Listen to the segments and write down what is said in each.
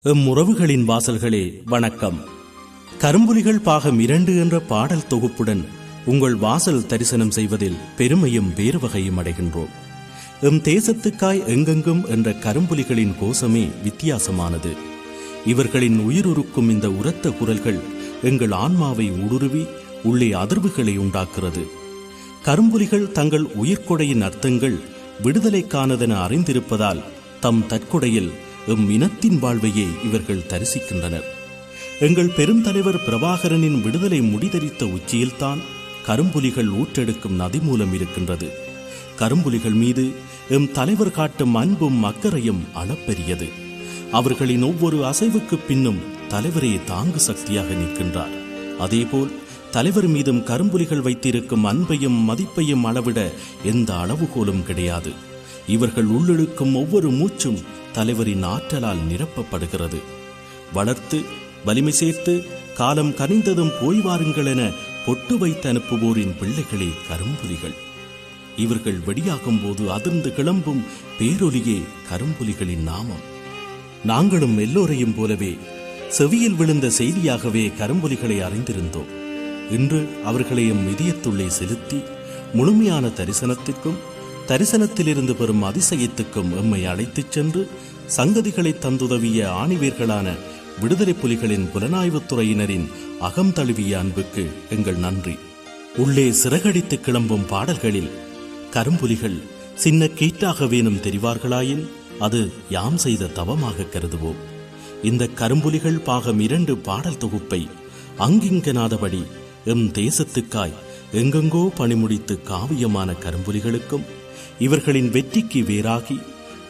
உறவுகளின் வாசல்களே வணக்கம். கரும்புலிகள் பாகம் 2 என்ற பாடல் தொகுப்புடன் உங்கள் வாசல் தரிசனம் செய்வதில் பெருமையும் வேறு வகையும் அடைகின்றோம். தேசத்துக்காய் எங்கெங்கும் என்ற கரும்புலிகளின் கோஷமே வித்தியாசமானது. இவர்களின் உயிருக்கும் இந்த உரத்த குரல்கள் எங்கள் ஆன்மாவை ஊடுருவி உள்ளே அதிர்வுகளை உண்டாக்குறது. கரும்புலிகள் தங்கள் உயிர்கொடையின் அர்த்தங்கள் விடுதலைக்கானதென அறிந்திருப்பதால் தம் தற்கொடையில் இனத்தின் வாழ்வையே இவர்கள் தரிசிக்கின்றனர். எங்கள் பெருந்தலைவர் பிரபாகரனின் விடுதலை முடிதரித்த உச்சியில்தான் கரும்புலிகள் ஊற்றெடுக்கும் நதி மூலம் இருக்கின்றது. கரும்புலிகள் மீது தலைவர் காட்டும் அன்பும் அக்கறையும் அளப்பெரியது. அவர்களின் ஒவ்வொரு அசைவுக்கு பின்னும் தலைவரே தாங்கு சக்தியாக நிற்கின்றார். அதேபோல் தலைவர் மீதும் கரும்புலிகள் வைத்திருக்கும் அன்பையும் மதிப்பையும் அளவிட எந்த அளவுகோலும் கிடையாது. இவர்கள் உள்ளிழுக்கும் ஒவ்வொரு மூச்சும் தலைவரின் ஆற்றலால் நிரப்பப்படுகிறது. வளர்த்து வலிமை சேர்த்து காலம் கனிந்ததும் போய் வாருங்கள் என பொட்டு வைத்து அனுப்புவோரின் பிள்ளைகளே கரும்புலிகள். இவர்கள் வெடியாகும் போது அதிர்ந்து கிளம்பும் பேரொலியே கரும்புலிகளின் நாமம். நாங்களும் எல்லோரையும் போலவே செவியில் விழுந்த செய்தியாகவே கரும்புலிகளை அறிந்திருந்தோம். இன்று அவர்களையும் இதயத்துள்ளே செலுத்தி முழுமையான தரிசனத்திற்கும் தரிசனத்திலிருந்து பெறும் அதிசயத்துக்கும் எம்மை அழைத்துச் சென்று சங்கதிகளை தந்துதவிய ஆணிவேர்களான விடுதலை புலிகளின் புலனாய்வுத் துறையினரின் அகம் தழுவிய அன்புக்கு எங்கள் நன்றி. உள்ளே சிறகடித்து கிளம்பும் பாடல்களில் கரும்புலிகள் சின்ன கீட்டாக வேணும் தெரிவார்களாயின் அது யாம் செய்த தவமாக கருதுவோம். இந்த கரும்புலிகள் பாகம் 2 பாடல் தொகுப்பை அங்கிங்கனாதபடி தேசத்துக்காய் எங்கெங்கோ பணிமுடித்து காவியமான கரும்புலிகளுக்கும் இவர்களின் வெற்றிக்கு வேறாகி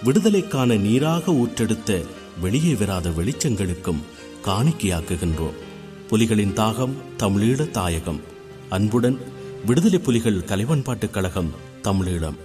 விடுதலைக்கான நீராக ஊற்றெடுத்த வெளியே வராத வெளிச்சங்களுக்கும் காணிக்கையாக்குகின்றோம். புலிகளின் தாகம் தமிழீழ தாயகம். அன்புடன் விடுதலை புலிகள் கலைவன்பாட்டுக் கழகம் தமிழீழம்.